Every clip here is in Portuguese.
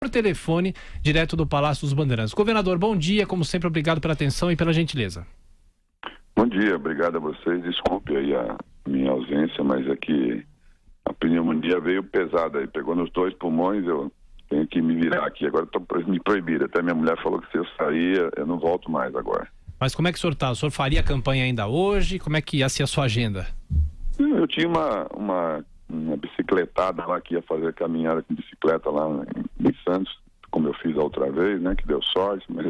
por telefone, direto do Palácio dos Bandeirantes. Governador, bom dia, como sempre, obrigado pela atenção e pela gentileza. Bom dia, obrigado a vocês. Desculpe aí a minha ausência, mas é que a pneumonia veio pesada aí, pegou nos 2 pulmões, eu tenho que me virar aqui. Agora estou me proibido, até minha mulher falou que se eu sair, eu não volto mais agora. Mas como é que o senhor está? O senhor faria a campanha ainda hoje? Como é que ia ser a sua agenda? Eu tinha uma bicicletada lá, que ia fazer caminhada com bicicleta lá em Santos, como eu fiz a outra vez, né, que deu sorte, mas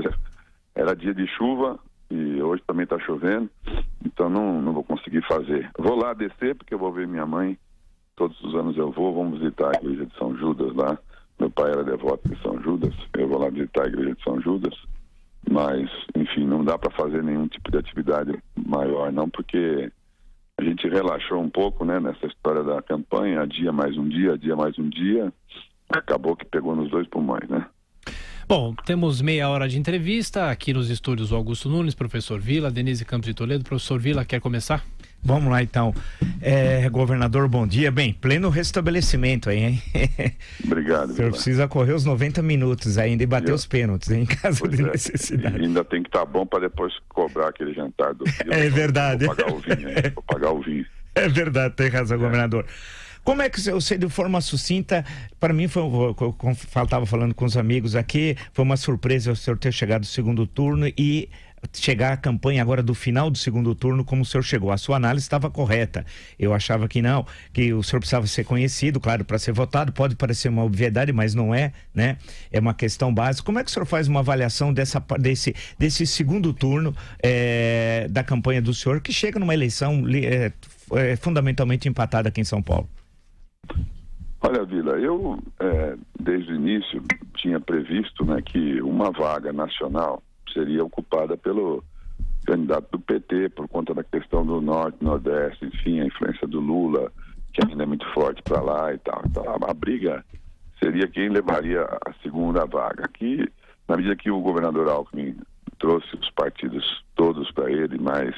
era dia de chuva e hoje também está chovendo, então não vou conseguir fazer. Vou lá descer porque eu vou ver minha mãe, todos os anos eu vamos visitar a igreja de São Judas lá, meu pai era devoto de São Judas, eu vou lá visitar a igreja de São Judas, mas enfim, não dá para fazer nenhum tipo de atividade maior não, porque a gente relaxou um pouco, né, nessa história da campanha, dia mais um dia, acabou que pegou nos 2 pulmões, né? Bom, temos meia hora de entrevista aqui nos estúdios, o Augusto Nunes, professor Vila, Denise Campos de Toledo. Professor Vila, quer começar? Vamos lá então. Governador, bom dia. Bem, pleno restabelecimento aí, hein? Obrigado. O senhor precisa correr os 90 minutos ainda e bater os pênaltis, hein, em caso de necessidade. E ainda tem que estar bom para depois cobrar aquele jantar do filho. É verdade. Vou pagar o vinho. É verdade, tem razão, governador. Como é que eu sei de forma sucinta? Para mim, como estava falando com os amigos aqui, foi uma surpresa o senhor ter chegado no segundo turno e chegar à campanha agora do final do segundo turno como o senhor chegou. A sua análise estava correta. Eu achava que não, que o senhor precisava ser conhecido, claro, para ser votado. Pode parecer uma obviedade, mas não é, né? É uma questão básica. Como é que o senhor faz uma avaliação desse segundo turno da campanha do senhor, que chega numa eleição fundamentalmente empatada aqui em São Paulo? Olha, Vila, eu desde o início tinha previsto, né, que uma vaga nacional seria ocupada pelo candidato do PT, por conta da questão do Norte, Nordeste, enfim, a influência do Lula, que ainda é muito forte para lá e tal. Então, a briga seria quem levaria a segunda vaga. Aqui, na medida que o governador Alckmin trouxe os partidos todos para ele, mais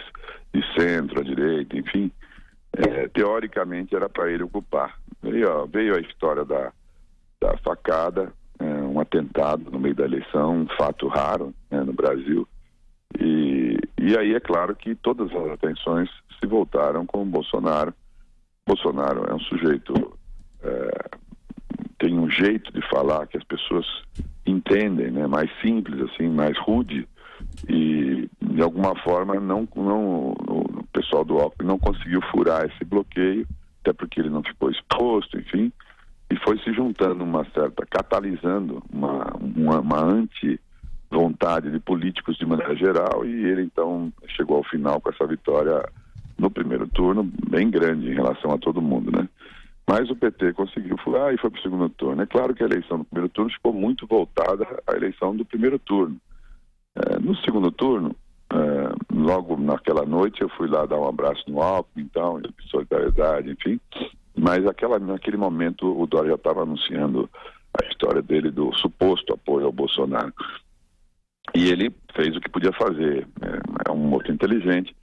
de centro, à direita, enfim, teoricamente era para ele ocupar. Veio a história da facada, um atentado no meio da eleição, um fato raro, né, no Brasil, e aí é claro que todas as atenções se voltaram com o Bolsonaro. Bolsonaro é um sujeito, tem um jeito de falar que as pessoas entendem, né, mais simples, assim, mais rude, e de alguma forma o pessoal do Alckmin não conseguiu furar esse bloqueio, até porque ele não ficou exposto, enfim, e foi se juntando catalisando uma anti-vontade de políticos de maneira geral, e ele então chegou ao final com essa vitória no primeiro turno, bem grande em relação a todo mundo, né? Mas o PT conseguiu furar e foi para o segundo turno. É claro que a eleição do primeiro turno ficou muito voltada à eleição do primeiro turno. No segundo turno, logo naquela noite eu fui lá dar um abraço no Alckmin, então, de solidariedade, enfim, mas naquele momento o Dória já estava anunciando a história dele do suposto apoio ao Bolsonaro. E ele fez o que podia fazer, é um moço inteligente,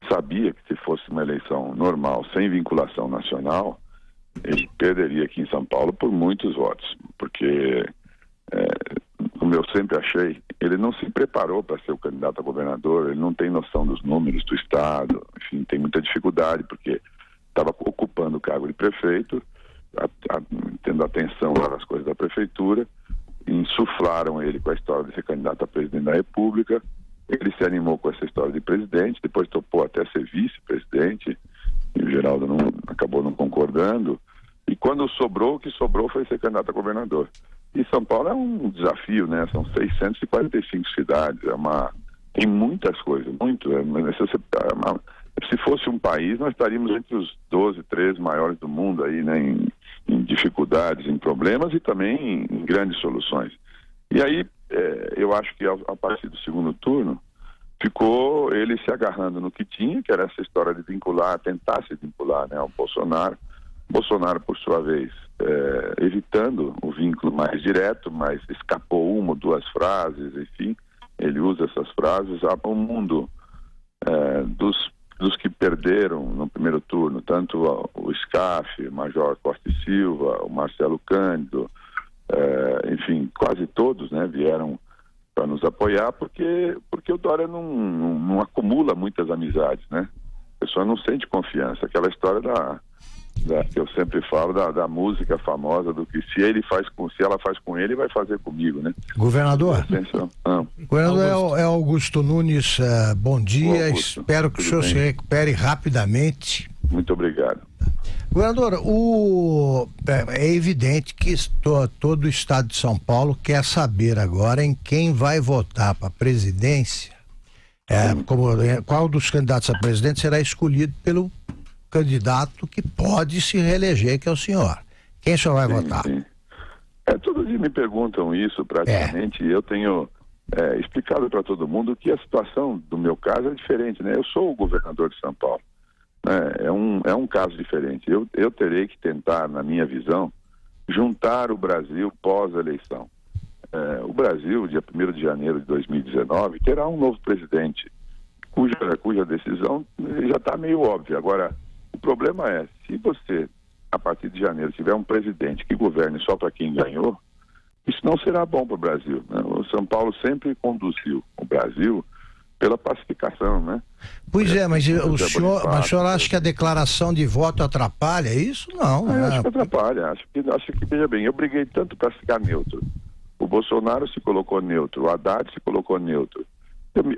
sabia que se fosse uma eleição normal, sem vinculação nacional, ele perderia aqui em São Paulo por muitos votos, porque, como eu sempre achei, ele não se preparou para ser o candidato a governador, ele não tem noção dos números do Estado, enfim, tem muita dificuldade, porque estava ocupando o cargo de prefeito, tendo atenção às coisas da prefeitura, insuflaram ele com a história de ser candidato a presidente da República, ele se animou com essa história de presidente, depois topou até ser vice-presidente, e o Geraldo acabou não concordando, e quando sobrou, o que sobrou foi ser candidato a governador. E São Paulo é um desafio, né? São 645 cidades, tem muitas coisas, se fosse um país, nós estaríamos entre os 12, 13 maiores do mundo aí, né? Em dificuldades, em problemas e também em grandes soluções. E aí, eu acho que a partir do segundo turno, ficou ele se agarrando no que tinha, que era essa história de tentar se vincular, né, ao Bolsonaro. Bolsonaro, por sua vez, evitando o vínculo mais direto, mas escapou uma ou duas frases, enfim, ele usa essas frases. O mundo dos que perderam no primeiro turno, tanto o Scaff, Major Costa e Silva, o Marcelo Cândido, enfim, quase todos, né, vieram para nos apoiar, porque o Dória não acumula muitas amizades, né? A pessoa não sente confiança. Aquela história que eu sempre falo, da música famosa, do que se ela faz com ele, vai fazer comigo, né? Governador, governador é Augusto Nunes, bom dia, Augusto, espero que o senhor se recupere rapidamente. Muito obrigado. Governador, é evidente que todo o estado de São Paulo quer saber agora em quem vai votar para a presidência, qual dos candidatos a presidente será escolhido pelo candidato que pode se reeleger, que é o senhor. Quem o senhor vai votar? Sim. Todo dia me perguntam isso praticamente, e eu tenho explicado para todo mundo que a situação do meu caso é diferente, né? Eu sou o governador de São Paulo. É um caso diferente. Eu terei que tentar, na minha visão, juntar o Brasil pós-eleição. O Brasil, dia 1º de janeiro de 2019, terá um novo presidente, cuja decisão já está meio óbvia. Agora, o problema é, se você, a partir de janeiro, tiver um presidente que governe só para quem ganhou, isso não será bom para o Brasil, né? O São Paulo sempre conduziu o Brasil pela pacificação, né? Pois mas o senhor acha que a declaração de voto atrapalha isso? Não, né? Acho que atrapalha, acho que, veja bem, eu briguei tanto para ficar neutro. O Bolsonaro se colocou neutro, o Haddad se colocou neutro.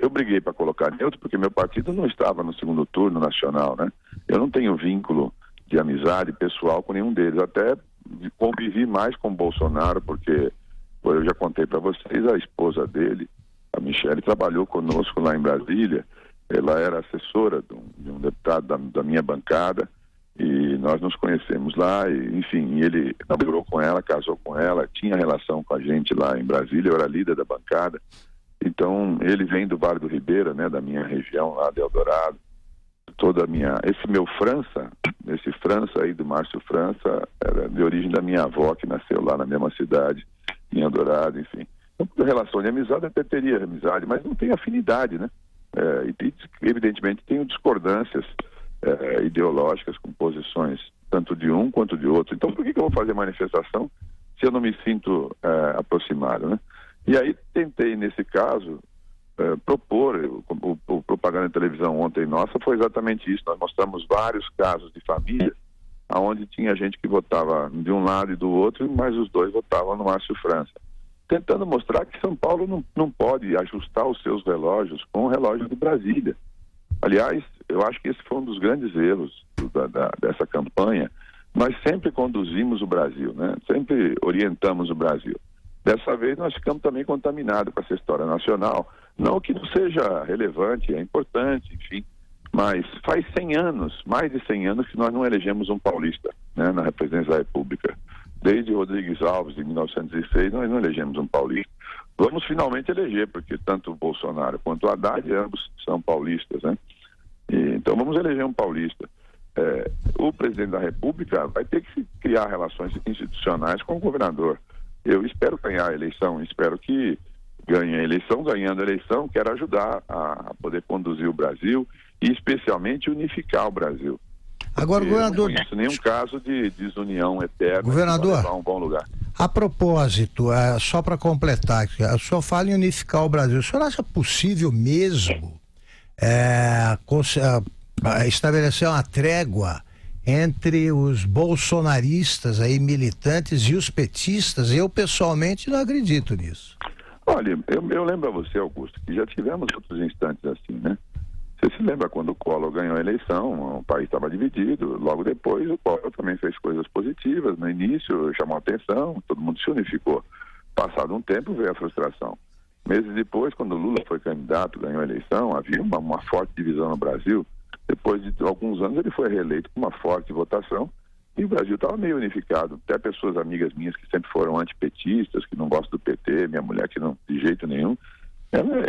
Eu briguei para colocar neutro porque meu partido não estava no segundo turno nacional, né? Eu não tenho vínculo de amizade pessoal com nenhum deles. Até convivi mais com o Bolsonaro porque, eu já contei para vocês, a esposa dele, a Michele, trabalhou conosco lá em Brasília. Ela era assessora de um deputado da minha bancada e nós nos conhecemos lá e, enfim, ele namorou com ela, casou com ela, tinha relação com a gente lá em Brasília, eu era líder da bancada. Então, ele vem do Vale do Ribeira, né, da minha região lá de Eldorado. Esse França aí do Márcio França, era de origem da minha avó, que nasceu lá na mesma cidade, em Eldorado, enfim. Então, por relação de amizade, até teria amizade, mas não tem afinidade, né? Evidentemente, tenho discordâncias ideológicas com posições tanto de um quanto de outro. Então, por que eu vou fazer manifestação se eu não me sinto aproximado, né? E aí tentei, nesse caso, propor, o Propaganda de Televisão ontem nossa foi exatamente isso. Nós mostramos vários casos de família onde tinha gente que votava de um lado e do outro, mas os dois votavam no Márcio França. Tentando mostrar que São Paulo não pode ajustar os seus relógios com o relógio de Brasília. Aliás, eu acho que esse foi um dos grandes erros dessa campanha. Nós sempre conduzimos o Brasil, né? Sempre orientamos o Brasil. Dessa vez nós ficamos também contaminados com essa história nacional. Não que não seja relevante, é importante, enfim, mas faz 100 anos, mais de 100 anos que nós não elegemos um paulista, né, na presidência da República. Desde Rodrigues Alves, em 1906, nós não elegemos um paulista. Vamos finalmente eleger, porque tanto o Bolsonaro quanto o Haddad, ambos são paulistas, né? Então vamos eleger um paulista. O presidente da República vai ter que criar relações institucionais com o governador. Eu espero ganhar a eleição, espero que ganhe a eleição. Ganhando a eleição, quero ajudar a poder conduzir o Brasil e especialmente unificar o Brasil. Agora, governador, eu não conheço nenhum caso de desunião eterna, governador, que vai levar a um bom lugar. A propósito, só para completar, o senhor fala em unificar o Brasil. O senhor acha possível mesmo estabelecer uma trégua entre os bolsonaristas aí, militantes, e os petistas? Eu pessoalmente não acredito nisso. Olha, eu lembro a você, Augusto, que já tivemos outros instantes assim, né? Você se lembra quando o Collor ganhou a eleição, o país estava dividido, logo depois o Collor também fez coisas positivas, no início chamou atenção, todo mundo se unificou. Passado um tempo veio a frustração. Meses depois, quando o Lula foi candidato, ganhou a eleição, havia uma forte divisão no Brasil. Depois de alguns anos ele foi reeleito com uma forte votação e o Brasil estava meio unificado. Até pessoas amigas minhas que sempre foram antipetistas, que não gostam do PT, minha mulher que não, de jeito nenhum,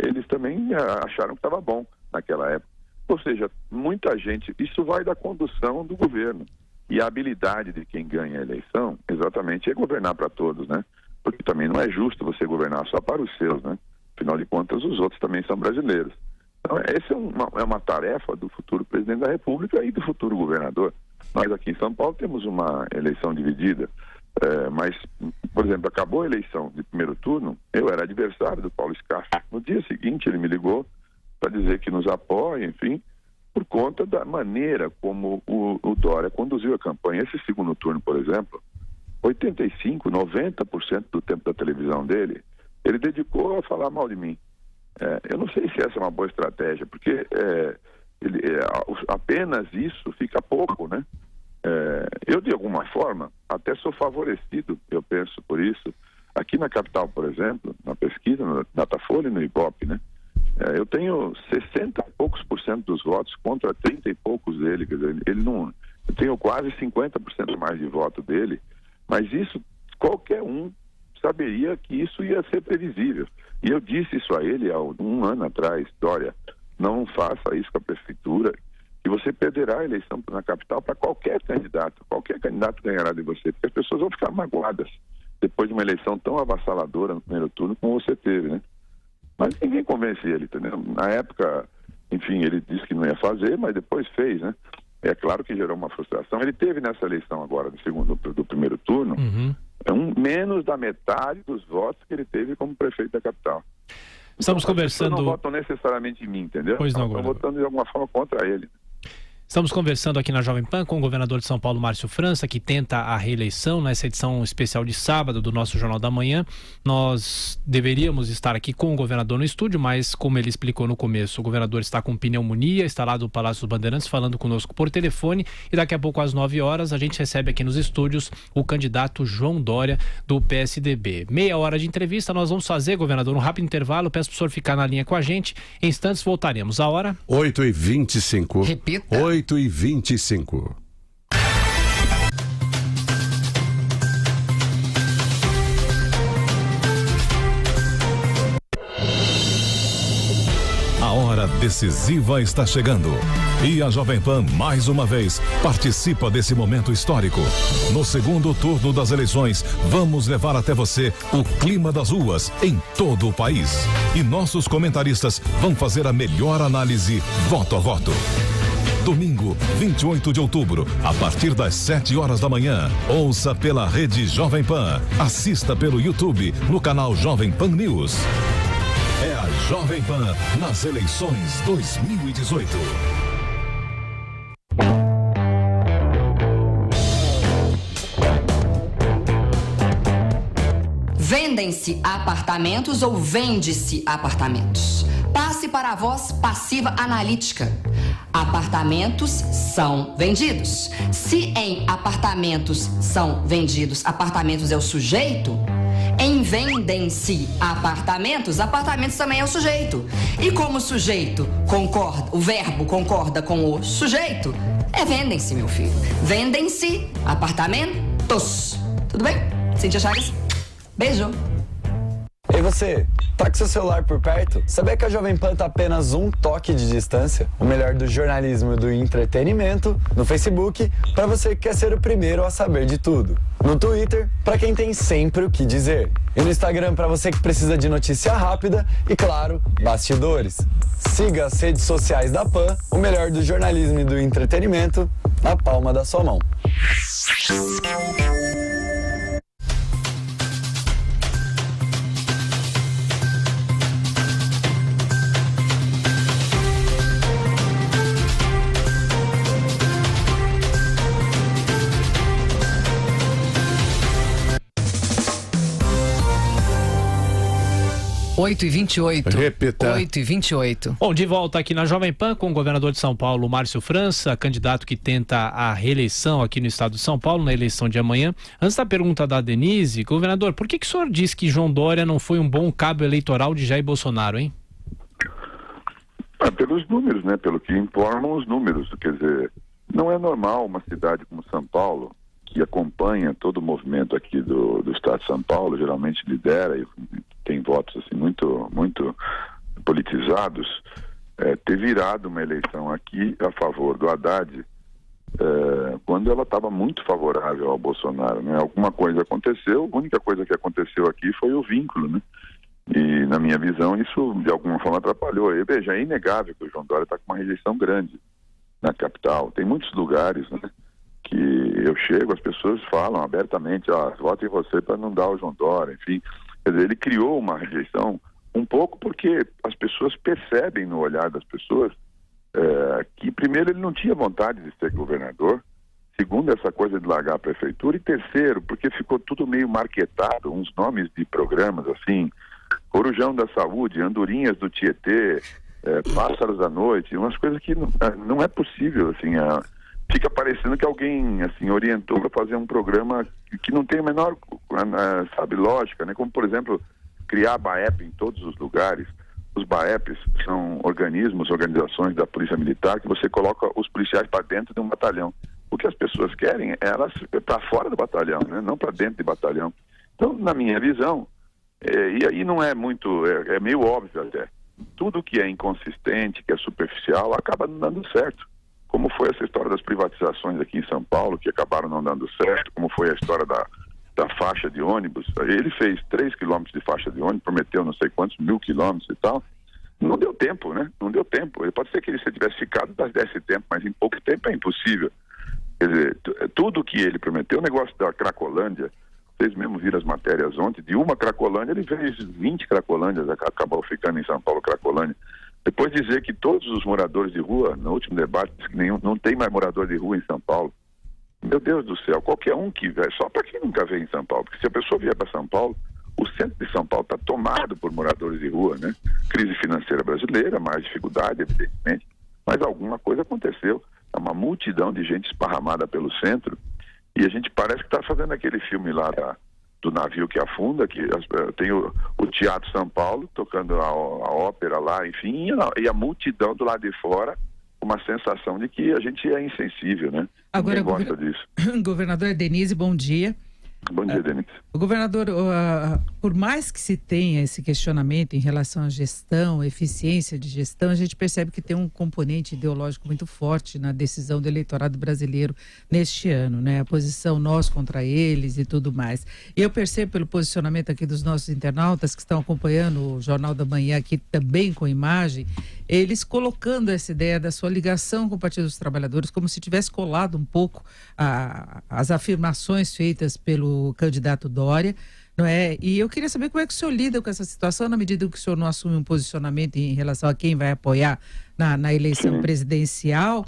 eles também acharam que estava bom naquela época. Ou seja, muita gente, isso vai da condução do governo. E a habilidade de quem ganha a eleição, exatamente, é governar para todos, né? Porque também não é justo você governar só para os seus, né? Afinal de contas, os outros também são brasileiros. Então, essa é uma tarefa do futuro presidente da República e do futuro governador. Nós aqui em São Paulo temos uma eleição dividida. Mas, por exemplo, acabou a eleição de primeiro turno, eu era adversário do Paulo Scaff. No dia seguinte ele me ligou para dizer que nos apoia, enfim, por conta da maneira como o Dória conduziu a campanha. Esse segundo turno, por exemplo, 85%, 90% do tempo da televisão dele, ele dedicou a falar mal de mim. Eu não sei se essa é uma boa estratégia, porque apenas isso fica pouco, né? Eu, de alguma forma, até sou favorecido, eu penso por isso. Aqui na capital, por exemplo, na pesquisa, no Datafolha e no Ibope, né? Eu tenho 60 e poucos % dos votos contra 30 e poucos dele. Quer dizer, ele não... Eu tenho quase 50% mais de voto dele, mas isso, qualquer um saberia que isso ia ser previsível. E eu disse isso a ele há um ano atrás: Dória, não faça isso com a prefeitura, que você perderá a eleição na capital para qualquer candidato ganhará de você, porque as pessoas vão ficar magoadas depois de uma eleição tão avassaladora no primeiro turno como você teve, né? Mas ninguém convence ele, entendeu? Na época, enfim, ele disse que não ia fazer, mas depois fez, né? É claro que gerou uma frustração. Ele teve nessa eleição agora, do primeiro turno, menos da metade dos votos que ele teve como prefeito da capital. Estamos então, conversando... não votam necessariamente em mim, entendeu? Pois não, estão votando de alguma forma contra ele. Estamos conversando aqui na Jovem Pan com o governador de São Paulo, Márcio França, que tenta a reeleição nessa edição especial de sábado do nosso Jornal da Manhã. Nós deveríamos estar aqui com o governador no estúdio, mas como ele explicou no começo, o governador está com pneumonia, está lá do Palácio dos Bandeirantes falando conosco por telefone, e daqui a pouco às 9 horas a gente recebe aqui nos estúdios o candidato João Dória do PSDB. Meia hora de entrevista nós vamos fazer, governador, um rápido intervalo. Peço para o senhor ficar na linha com a gente. Em instantes voltaremos. A hora? 8h25. Repita. 8h25. A hora decisiva está chegando. E a Jovem Pan, mais uma vez, participa desse momento histórico. No segundo turno das eleições, vamos levar até você o clima das ruas em todo o país. E nossos comentaristas vão fazer a melhor análise voto a voto. Domingo, 28 de outubro, a partir das 7 horas da manhã. Ouça pela rede Jovem Pan. Assista pelo YouTube, no canal Jovem Pan News. É a Jovem Pan nas eleições 2018. Vendem-se apartamentos ou vende-se apartamentos? Passe para a voz passiva analítica. Apartamentos são vendidos. Se em apartamentos são vendidos, apartamentos é o sujeito, em vendem-se apartamentos, apartamentos também é o sujeito. E como o sujeito concorda, o verbo concorda com o sujeito, é vendem-se, meu filho. Vendem-se apartamentos. Tudo bem? Cíntia Chagas? Beijo. Ei você, tá com seu celular por perto? Sabia que a Jovem Pan tá apenas um toque de distância? O melhor do jornalismo e do entretenimento no Facebook, para você que quer ser o primeiro a saber de tudo. No Twitter, para quem tem sempre o que dizer. E no Instagram, para você que precisa de notícia rápida e, claro, bastidores. Siga as redes sociais da Pan, o melhor do jornalismo e do entretenimento, na palma da sua mão. Oito e 28. Repita. 8h28. Bom, de volta aqui na Jovem Pan com o governador de São Paulo, Márcio França, candidato que tenta a reeleição aqui no estado de São Paulo, na eleição de amanhã. Antes da pergunta da Denise, governador, por que o senhor diz que João Dória não foi um bom cabo eleitoral de Jair Bolsonaro, hein? Pelos números, né? Pelo que informam os números. Quer dizer, não é normal uma cidade como São Paulo, que acompanha todo o movimento aqui do estado de São Paulo, geralmente lidera e tem votos assim, muito politizados, ter virado uma eleição aqui a favor do Haddad, quando ela estava muito favorável ao Bolsonaro, né? Alguma coisa aconteceu, a única coisa que aconteceu aqui foi o vínculo, né? E, na minha visão, isso de alguma forma atrapalhou. E, veja, é inegável que o João Dória está com uma rejeição grande na capital. Tem muitos lugares, né, que eu chego, as pessoas falam abertamente, voto em você para não dar ao João Dória, enfim. Quer dizer, ele criou uma rejeição um pouco porque as pessoas percebem no olhar das pessoas que, primeiro, ele não tinha vontade de ser governador, segundo, essa coisa de largar a prefeitura, e terceiro, porque ficou tudo meio marquetado, uns nomes de programas assim, Corujão da Saúde, Andorinhas do Tietê, Pássaros da Noite, umas coisas que não é possível, assim, fica parecendo que alguém, assim, orientou para fazer um programa que não tem a menor, lógica, né? Como, por exemplo, criar a BAEP em todos os lugares. Os BAEPs são organizações da Polícia Militar, que você coloca os policiais para dentro de um batalhão. O que as pessoas querem é elas para fora do batalhão, né? Não para dentro do batalhão. Então, na minha visão, e aí não é muito, é meio óbvio até, tudo que é inconsistente, que é superficial, acaba não dando certo. Como foi essa história das privatizações aqui em São Paulo, que acabaram não dando certo, como foi a história da faixa de ônibus. Ele fez 3 quilômetros de faixa de ônibus, prometeu não sei quantos 1.000 quilômetros e tal. Não deu tempo, né? Não deu tempo. Pode ser que ele, se tivesse ficado, desse tempo, mas em pouco tempo é impossível. Quer dizer, tudo que ele prometeu, o negócio da Cracolândia, vocês mesmos viram as matérias ontem, de uma Cracolândia, ele fez 20 Cracolândias, acabou ficando em São Paulo Cracolândia. Depois dizer que todos os moradores de rua, no último debate, disse que não tem mais morador de rua em São Paulo. Meu Deus do céu, qualquer um que vier, só para quem nunca veio em São Paulo, porque se a pessoa vier para São Paulo, o centro de São Paulo está tomado por moradores de rua, né? Crise financeira brasileira, mais dificuldade, evidentemente, mas alguma coisa aconteceu. É uma multidão de gente esparramada pelo centro, e a gente parece que está fazendo aquele filme lá do navio que afunda, que tem o Teatro São Paulo tocando a ópera lá, enfim, e a multidão do lado de fora, uma sensação de que a gente é insensível, né? Agora, ninguém gosta disso. Governador Denise, bom dia. Bom dia, Denise. Governador, por mais que se tenha esse questionamento em relação à gestão, eficiência de gestão, a gente percebe que tem um componente ideológico muito forte na decisão do eleitorado brasileiro neste ano, né? A posição nós contra eles e tudo mais. E eu percebo pelo posicionamento aqui dos nossos internautas que estão acompanhando o Jornal da Manhã aqui também com imagem, eles colocando essa ideia da sua ligação com o Partido dos Trabalhadores como se tivesse colado um pouco as afirmações feitas pelo candidato Dória, não é? E eu queria saber como é que o senhor lida com essa situação na medida que o senhor não assume um posicionamento em relação a quem vai apoiar na eleição presidencial,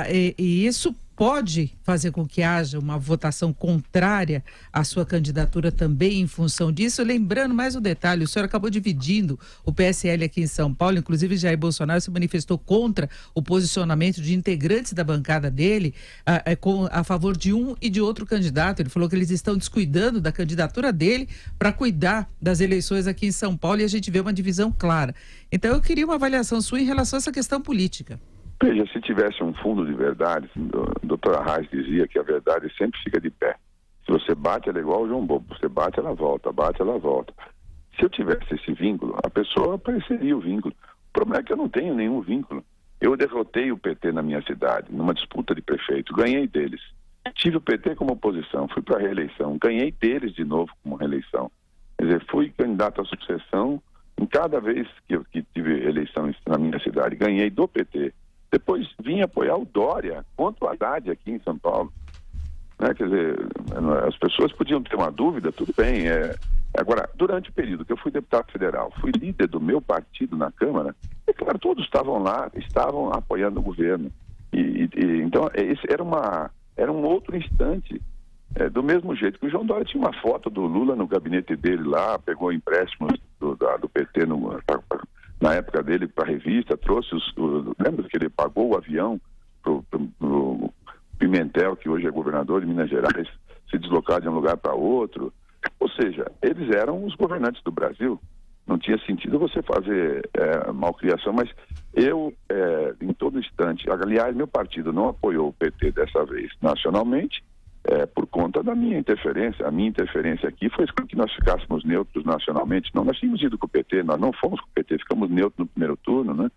e isso pode fazer com que haja uma votação contrária à sua candidatura também em função disso. Lembrando mais um detalhe, o senhor acabou dividindo o PSL aqui em São Paulo, inclusive Jair Bolsonaro se manifestou contra o posicionamento de integrantes da bancada dele a favor de um e de outro candidato. Ele falou que eles estão descuidando da candidatura dele para cuidar das eleições aqui em São Paulo, e a gente vê uma divisão clara. Então eu queria uma avaliação sua em relação a essa questão política. Veja, se tivesse um fundo de verdade, a doutora Reis dizia que a verdade sempre fica de pé. Se você bate, ela é igual o João Bobo. Você bate, ela volta. Bate, ela volta. Se eu tivesse esse vínculo, a pessoa apareceria o vínculo. O problema é que eu não tenho nenhum vínculo. Eu derrotei o PT na minha cidade, numa disputa de prefeito. Ganhei deles. Tive o PT como oposição. Fui para a reeleição. Ganhei deles de novo como reeleição. Quer dizer, fui candidato à sucessão em cada vez que tive eleição na minha cidade. Ganhei do PT. Depois vim apoiar o Dória contra o Haddad aqui em São Paulo. Né? Quer dizer, as pessoas podiam ter uma dúvida, tudo bem. Agora, durante o período que eu fui deputado federal, fui líder do meu partido na Câmara, é claro, todos estavam lá, estavam apoiando o governo. Então, esse era um outro instante. Do mesmo jeito que o João Dória tinha uma foto do Lula no gabinete dele lá, pegou empréstimos do PT na época dele para a revista, trouxe lembra que ele pagou o avião pro Pimentel, que hoje é governador de Minas Gerais, se deslocar de um lugar para outro. Ou seja, eles eram os governantes do Brasil. Não tinha sentido você fazer malcriação, mas eu, em todo instante, aliás, meu partido não apoiou o PT dessa vez nacionalmente, por conta da minha interferência. A minha interferência aqui foi que nós ficássemos neutros nacionalmente. Não, nós tínhamos ido com o PT, nós não fomos com o PT, ficamos neutros no primeiro turno, né?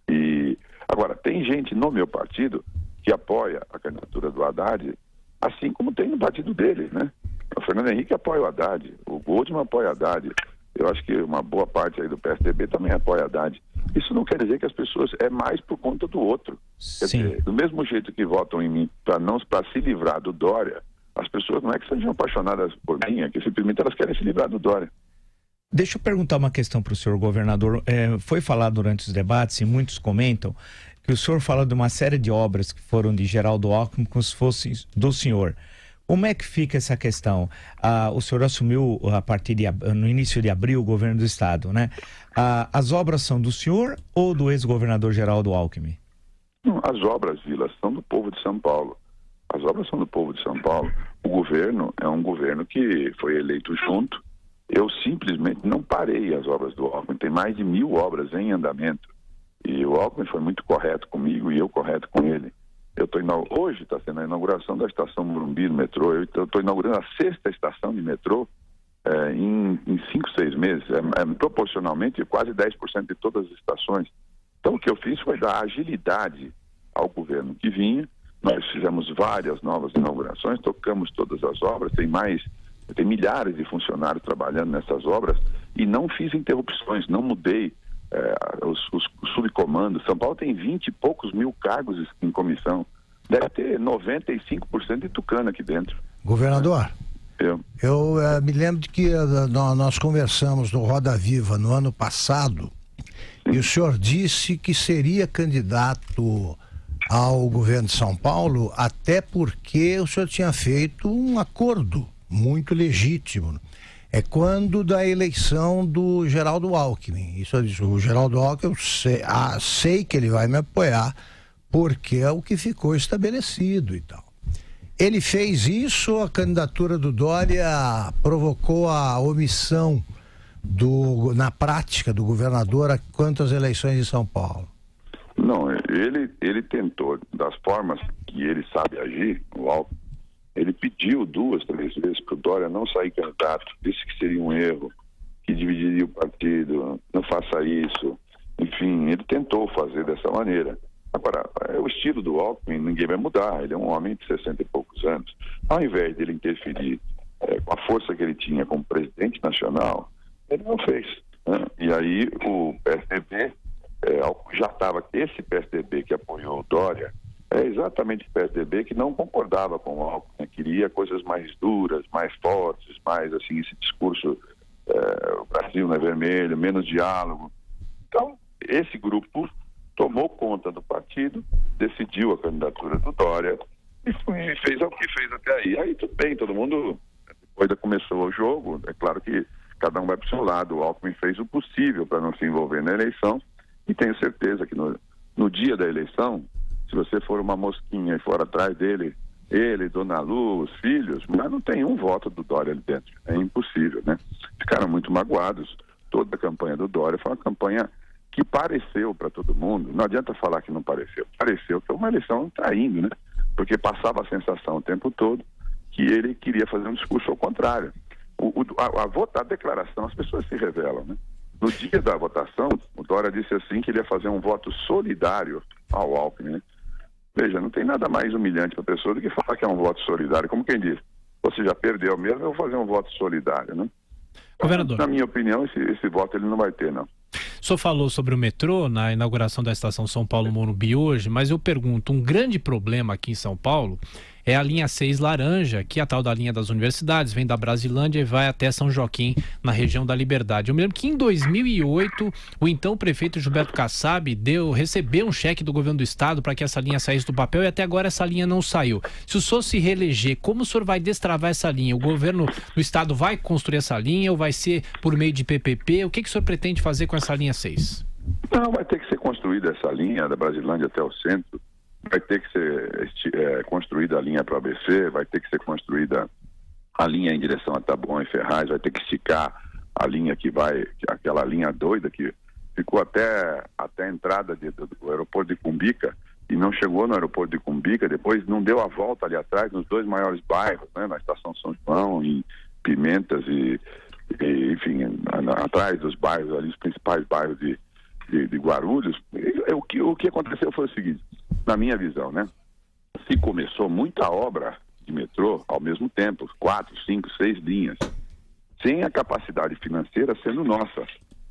E agora, tem gente no meu partido que apoia a candidatura do Haddad, assim como tem no partido dele, né? O Fernando Henrique apoia o Haddad, o Goldman apoia o Haddad. Eu acho que uma boa parte aí do PSDB também apoia o Haddad. isso não quer dizer que as pessoas é mais por conta do outro. Quer dizer, do mesmo jeito que votam em mim para se livrar do Dória, as pessoas não é que sejam apaixonadas por mim, é que simplesmente elas querem se livrar do Dória. Deixa eu perguntar uma questão para o senhor, governador. Foi falado durante os debates, e muitos comentam, que o senhor fala de uma série de obras que foram de Geraldo Alckmin como se fossem do senhor. Como é que fica essa questão? O senhor assumiu no início de abril o governo do estado, né? As obras são do senhor ou do ex-governador Geraldo Alckmin? Não, as obras, Vila, são do povo de São Paulo. As obras são do povo de São Paulo. O governo é um governo que foi eleito junto. Eu simplesmente não parei as obras do Alckmin. Tem mais de 1.000 obras em andamento. E o Alckmin foi muito correto comigo e eu correto com ele. Hoje está sendo a inauguração da estação Morumbi do metrô. Eu estou inaugurando a 6ª estação de metrô em 5, 6 meses. Proporcionalmente quase 10% de todas as estações. Então o que eu fiz foi dar agilidade ao governo que vinha. Nós fizemos várias novas inaugurações, tocamos todas as obras, tem milhares de funcionários trabalhando nessas obras e não fiz interrupções, não mudei os subcomandos. São Paulo tem 20 e poucos mil cargos em comissão. Deve ter 95% de tucano aqui dentro. Governador, eu me lembro de que nós conversamos no Roda Viva no ano passado e o senhor disse que seria candidato ao governo de São Paulo até porque o senhor tinha feito um acordo muito legítimo. É quando da eleição do Geraldo Alckmin. Isso eu disse, o Geraldo Alckmin, eu sei que ele vai me apoiar, porque é o que ficou estabelecido e tal. Ele fez isso, a candidatura do Dória provocou a omissão na prática do governador quanto às eleições de São Paulo. Não, ele tentou, das formas que ele sabe agir, o Alckmin, ele pediu 2, 3 vezes para o Dória não sair candidato, disse que seria um erro, que dividiria o partido, não faça isso. Enfim, ele tentou fazer dessa maneira. Agora, o estilo do Alckmin ninguém vai mudar, ele é um homem de 60 e poucos anos. Ao invés dele interferir com a força que ele tinha como presidente nacional, ele não fez. Né? E aí o PSDB, já estava esse PSDB que apoiou o Dória, é exatamente o PSDB que não concordava com o Alckmin, né? Queria coisas mais duras, mais fortes, mais assim, esse discurso, o Brasil não é vermelho, menos diálogo. Então, esse grupo tomou conta do partido, decidiu a candidatura do Dória e fez o que fez até aí. Aí tudo bem, todo mundo, depois começou o jogo, é claro que cada um vai para o seu lado. O Alckmin fez o possível para não se envolver na eleição e tenho certeza que no dia da eleição, se você for uma mosquinha e for atrás dele, Dona Lu, os filhos, mas não tem um voto do Dória ali dentro. É impossível, né? Ficaram muito magoados. Toda a campanha do Dória foi uma campanha que pareceu para todo mundo, não adianta falar que não pareceu, pareceu que foi uma eleição traindo, né? Porque passava a sensação o tempo todo que ele queria fazer um discurso ao contrário. A declaração, as pessoas se revelam, né? No dia da votação, o Dória disse assim que ele ia fazer um voto solidário ao Alckmin, né? Veja, não tem nada mais humilhante para a pessoa do que falar que é um voto solidário. Como quem diz, você já perdeu mesmo, eu vou fazer um voto solidário, né? Governador. Na minha opinião, esse voto ele não vai ter, não. O senhor falou sobre o metrô na inauguração da estação São Paulo Morumbi hoje, mas eu pergunto, um grande problema aqui em São Paulo é a linha 6 laranja, que é a tal da linha das universidades, vem da Brasilândia e vai até São Joaquim, na região da Liberdade. Eu me lembro que em 2008, o então prefeito Gilberto Kassab recebeu um cheque do governo do estado para que essa linha saísse do papel e até agora essa linha não saiu. Se o senhor se reeleger, como o senhor vai destravar essa linha? O governo do estado vai construir essa linha ou vai ser por meio de PPP? O que o senhor pretende fazer com essa linha 6? Não, vai ter que ser construída essa linha da Brasilândia até o centro. Vai ter que ser construída a linha para o ABC, vai ter que ser construída a linha em direção a Taboão e Ferraz, vai ter que esticar a linha aquela linha doida que ficou até a entrada do aeroporto de Cumbica e não chegou no aeroporto de Cumbica, depois não deu a volta ali atrás, nos 2 maiores bairros, né, na Estação São João, em Pimentas enfim, atrás dos bairros ali, os principais bairros de Guarulhos. O que aconteceu foi o seguinte, na minha visão, né? Se começou muita obra de metrô ao mesmo tempo, 4, 5, 6 linhas, sem a capacidade financeira sendo nossa.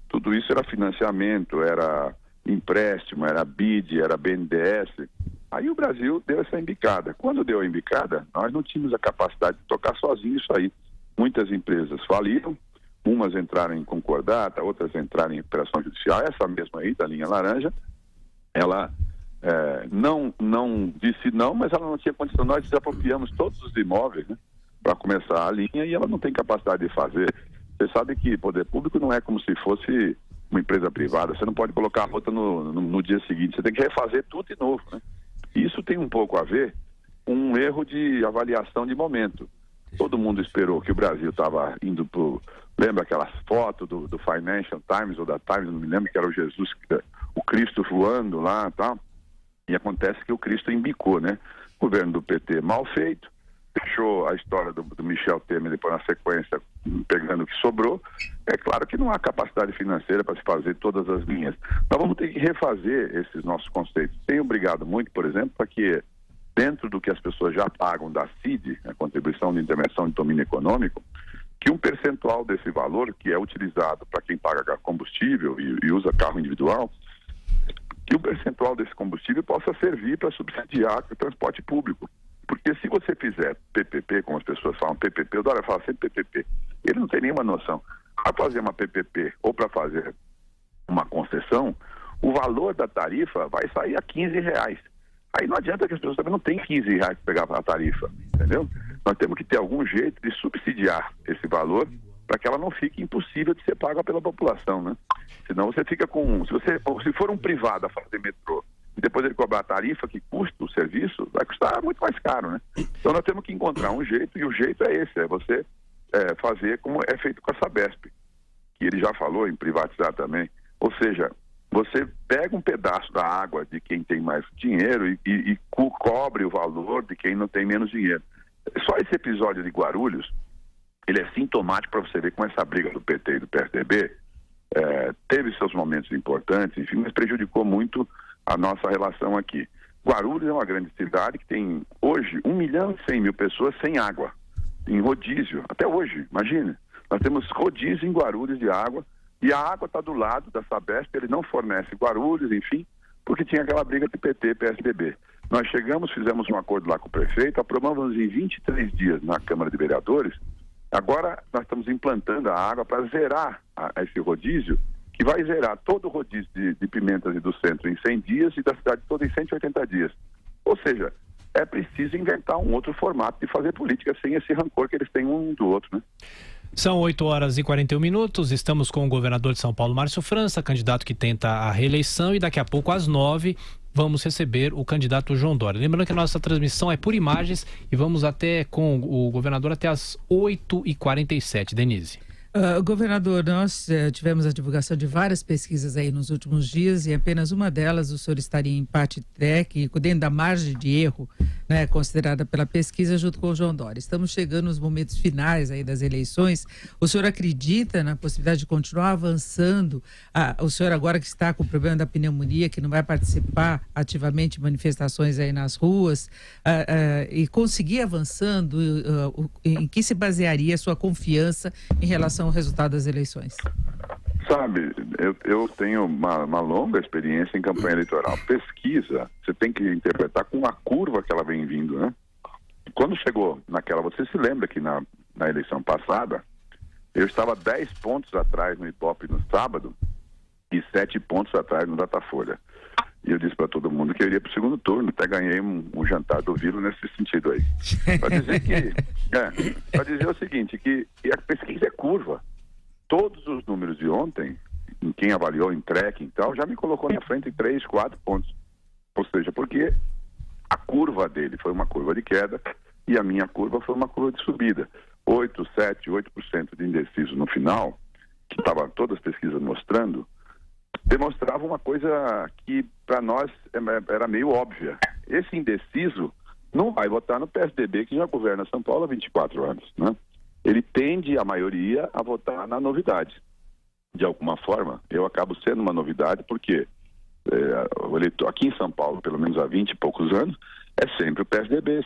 Tudo isso era financiamento, era empréstimo, era BID, era BNDES. Aí o Brasil deu essa embicada. Quando deu a embicada, nós não tínhamos a capacidade de tocar sozinho isso aí. Muitas empresas faliram, umas entraram em concordata, outras entraram em operação judicial. Essa mesma aí, da linha laranja, ela não disse não, mas ela não tinha condição. Nós desapropriamos todos os imóveis, né, para começar a linha, e ela não tem capacidade de fazer. Você sabe que poder público não é como se fosse uma empresa privada. Você não pode colocar a rota no dia seguinte. Você tem que refazer tudo de novo, né? Isso tem um pouco a ver com um erro de avaliação de momento. Todo mundo esperou que o Brasil estava indo para... Lembra aquelas fotos do Financial Times ou da Times, não me lembro, que era o Jesus, o Cristo voando lá e tal. E acontece que o Cristo embicou, né? O governo do PT mal feito, deixou a história do Michel Temer depois na sequência, pegando o que sobrou. É claro que não há capacidade financeira para se fazer todas as linhas. Nós vamos ter que refazer esses nossos conceitos. Tenho brigado muito, por exemplo, para que dentro do que as pessoas já pagam da CID, a contribuição de intervenção de domínio econômico, que um percentual desse valor, que é utilizado para quem paga combustível e usa carro individual, que um percentual desse combustível possa servir para subsidiar o transporte público. Porque se você fizer PPP, como as pessoas falam PPP, o Dória fala sempre PPP, ele não tem nenhuma noção. Para fazer uma PPP ou para fazer uma concessão, o valor da tarifa vai sair a R$15. Aí não adianta que as pessoas também não tenham R$15 para pegar a tarifa, entendeu? Nós temos que ter algum jeito de subsidiar esse valor para que ela não fique impossível de ser paga pela população, né? Senão você fica com... Se for um privado a fazer metrô e depois ele cobrar a tarifa que custa o serviço, vai custar muito mais caro, né? Então nós temos que encontrar um jeito, e o jeito é esse, é você fazer como é feito com a Sabesp, que ele já falou em privatizar também. Ou seja, você pega um pedaço da água de quem tem mais dinheiro e cobre o valor de quem não tem menos dinheiro. Só esse episódio de Guarulhos, ele é sintomático para você ver como essa briga do PT e do PSDB teve seus momentos importantes, enfim, mas prejudicou muito a nossa relação aqui. Guarulhos é uma grande cidade que tem hoje 1.100.000 pessoas sem água, em rodízio, até hoje, imagina. Nós temos rodízio em Guarulhos de água, e a água está do lado da Sabesp, ele não fornece Guarulhos, enfim, porque tinha aquela briga de PT e PSDB. Nós chegamos, fizemos um acordo lá com o prefeito, aprovamos em 23 dias na Câmara de Vereadores. Agora nós estamos implantando a água para zerar esse rodízio, que vai zerar todo o rodízio de Pimentas e do Centro em 100 dias e da cidade toda em 180 dias. Ou seja, é preciso inventar um outro formato de fazer política sem esse rancor que eles têm um do outro, né? São 8h41, estamos com o governador de São Paulo, Márcio França, candidato que tenta a reeleição, e daqui a pouco às 9h vamos receber o candidato João Dória. Lembrando que a nossa transmissão é por imagens e vamos até com o governador até às 8h47. Denise. Governador, nós tivemos a divulgação de várias pesquisas aí nos últimos dias, e apenas uma delas o senhor estaria em empate técnico, dentro da margem de erro, né, considerada pela pesquisa, junto com o João Dória. Estamos chegando nos momentos finais aí das eleições. O senhor acredita na possibilidade de continuar avançando? O senhor agora que está com o problema da pneumonia, que não vai participar ativamente de manifestações aí nas ruas, e conseguir avançando, em que se basearia a sua confiança em relação ao resultado das eleições? Sabe, eu tenho uma longa experiência em campanha eleitoral. Pesquisa, você tem que interpretar com a curva que ela vem vindo, né? Quando chegou naquela, você se lembra que na eleição passada, eu estava 10 pontos atrás no Ibope no sábado e 7 pontos atrás no Datafolha. E eu disse para todo mundo que eu iria para o segundo turno, até ganhei um jantar do Vilo nesse sentido aí. Para dizer o seguinte, que a pesquisa é curva. Todos os números de ontem, em quem avaliou em tracking e tal, já me colocou na frente em 3, 4 pontos. Ou seja, porque a curva dele foi uma curva de queda e a minha curva foi uma curva de subida. 8, 7, 8% de indeciso no final, que estavam todas as pesquisas mostrando, demonstrava uma coisa que para nós era meio óbvia. Esse indeciso não vai votar no PSDB, que já governa São Paulo há 24 anos, né? Ele tende, a maioria, a votar na novidade. De alguma forma, eu acabo sendo uma novidade, porque o eleitor aqui em São Paulo, pelo menos há 20 e poucos anos, é sempre o PSDB,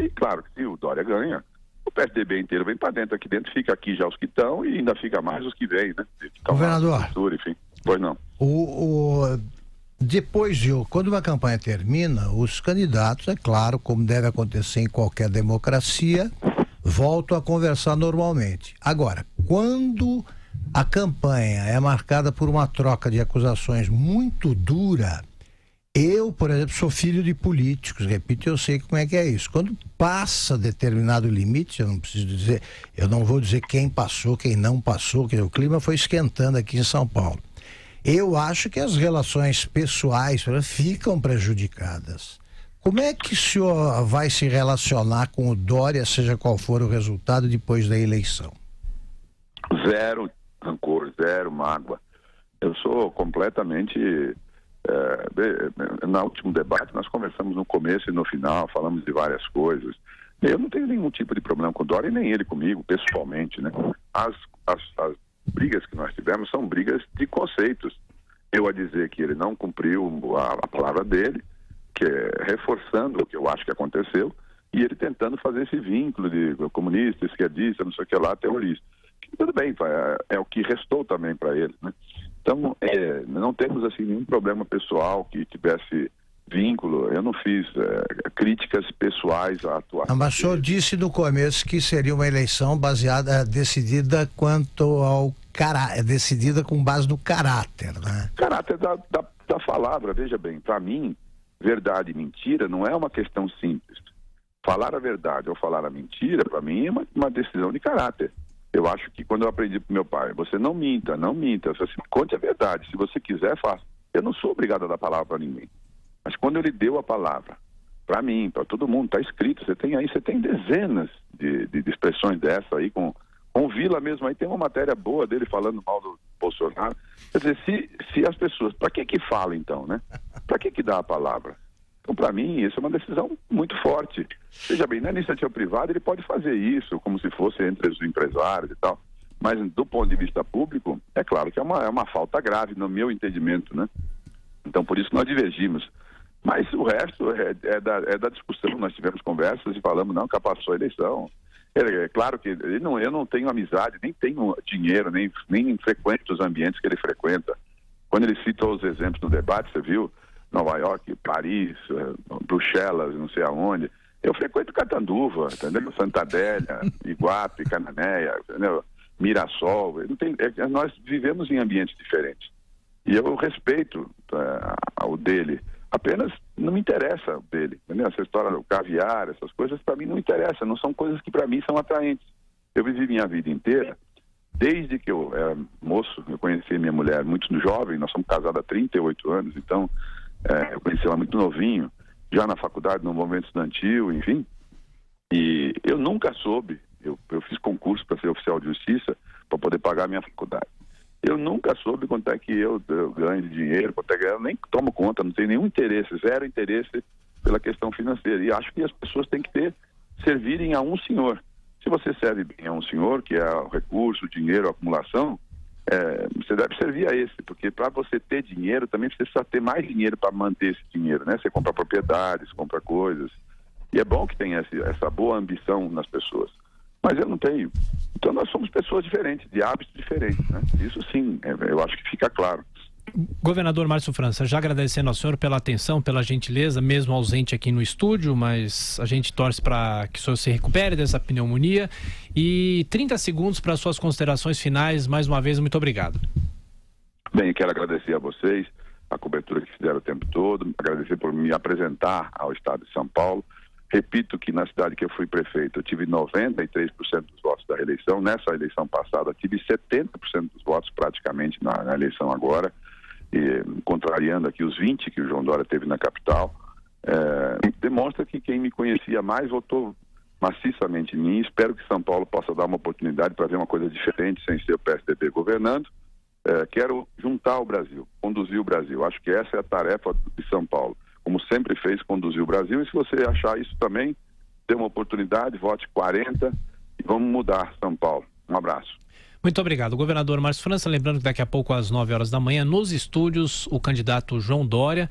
e claro que se o Dória ganha, o PSDB inteiro vem para dentro. Aqui dentro fica aqui já os que estão e ainda fica mais os que vêm, né? Governador, enfim. Pois não. quando uma campanha termina, os candidatos, é claro, como deve acontecer em qualquer democracia, voltam a conversar normalmente. Agora, quando a campanha é marcada por uma troca de acusações muito dura, eu, por exemplo, sou filho de políticos, repito, eu sei como é que é isso. Quando passa determinado limite, eu não vou dizer quem passou, quem não passou, que o clima foi esquentando aqui em São Paulo. Eu acho que as relações pessoais ficam prejudicadas. Como é que o senhor vai se relacionar com o Dória, seja qual for o resultado, depois da eleição? Zero rancor, zero mágoa. Eu sou completamente... no último debate nós conversamos no começo e no final, falamos de várias coisas. Eu não tenho nenhum tipo de problema com o Dória, nem ele comigo, pessoalmente, né? As brigas que nós tivemos são brigas de conceitos. Eu a dizer que ele não cumpriu a palavra dele, que é reforçando o que eu acho que aconteceu, e ele tentando fazer esse vínculo de comunista, esquerdista, não sei o que lá, terrorista. Tudo bem, é o que restou também para ele, né? Então, não temos assim nenhum problema pessoal que tivesse vínculo. Eu não fiz críticas pessoais à atuação. Mas o senhor disse no começo que seria uma eleição decidida quanto ao decidida com base no caráter, né? Caráter da palavra, veja bem, para mim, verdade e mentira não é uma questão simples. Falar a verdade ou falar a mentira, para mim, é uma decisão de caráter. Eu acho que quando eu aprendi pro meu pai, você não minta, você conte a verdade, se você quiser, faça. Eu não sou obrigado a dar palavra para ninguém. Mas quando ele deu a palavra, para mim, para todo mundo, está escrito, você tem dezenas de expressões dessa aí, com o Vila mesmo, aí tem uma matéria boa dele falando mal do Bolsonaro. Quer dizer, se as pessoas, para que fala então, né? Para que dá a palavra? Então, para mim, isso é uma decisão muito forte. Veja bem, na iniciativa privada ele pode fazer isso, como se fosse entre os empresários e tal, mas do ponto de vista público, é claro que é uma falta grave, no meu entendimento, né? Então, por isso nós divergimos. Mas o resto é da discussão, nós tivemos conversas e falamos, não, que passou a eleição. É claro que eu não tenho amizade, nem tenho dinheiro, nem frequento os ambientes que ele frequenta. Quando ele citou os exemplos no debate, você viu? Nova York, Paris, Bruxelas, não sei aonde. Eu frequento Catanduva, entendeu? Santa Adélia, Iguape, Cananéia, entendeu? Mirassol. Nós vivemos em ambientes diferentes. E eu respeito o dele. Apenas não me interessa o dele, entendeu? Essa história do caviar, essas coisas, para mim não interessa. Não são coisas que para mim são atraentes. Eu vivi minha vida inteira, desde que eu era moço, eu conheci minha mulher muito jovem, nós somos casados há 38 anos, então... eu conheci ela muito novinho, já na faculdade, no movimento estudantil, enfim. E eu nunca soube, eu fiz concurso para ser oficial de justiça, para poder pagar a minha faculdade. Eu nunca soube quanto é que eu ganho de dinheiro, quanto é que eu nem tomo conta, não tenho nenhum interesse, zero interesse pela questão financeira. E acho que as pessoas têm que servirem a um senhor. Se você serve bem a um senhor, que é o recurso, o dinheiro, a acumulação, você deve servir a esse, porque para você ter dinheiro, também você precisa ter mais dinheiro para manter esse dinheiro, né? Você compra propriedades, compra coisas, e é bom que tenha essa boa ambição nas pessoas, mas eu não tenho. Então nós somos pessoas diferentes, de hábitos diferentes, né? Isso sim, eu acho que fica claro. Governador Márcio França, já agradecendo ao senhor pela atenção, pela gentileza, mesmo ausente aqui no estúdio, mas a gente torce para que o senhor se recupere dessa pneumonia. E 30 segundos para suas considerações finais. Mais uma vez, muito obrigado. Bem, quero agradecer a vocês, a cobertura que fizeram o tempo todo, agradecer por me apresentar ao estado de São Paulo. Repito que na cidade que eu fui prefeito, eu tive 93% dos votos da reeleição. Nessa eleição passada, tive 70% dos votos praticamente na eleição agora. Contrariando aqui os 20 que o João Dória teve na capital, demonstra que quem me conhecia mais votou maciçamente em mim. Espero que São Paulo possa dar uma oportunidade para ver uma coisa diferente sem ser o PSDB governando. Quero juntar o Brasil, conduzir o Brasil. Acho que essa é a tarefa de São Paulo, como sempre fez, conduzir o Brasil. E se você achar isso também, dê uma oportunidade, vote 40 e vamos mudar São Paulo. Um abraço. Muito obrigado, governador Márcio França. Lembrando que daqui a pouco, às 9 horas da manhã, nos estúdios, o candidato João Dória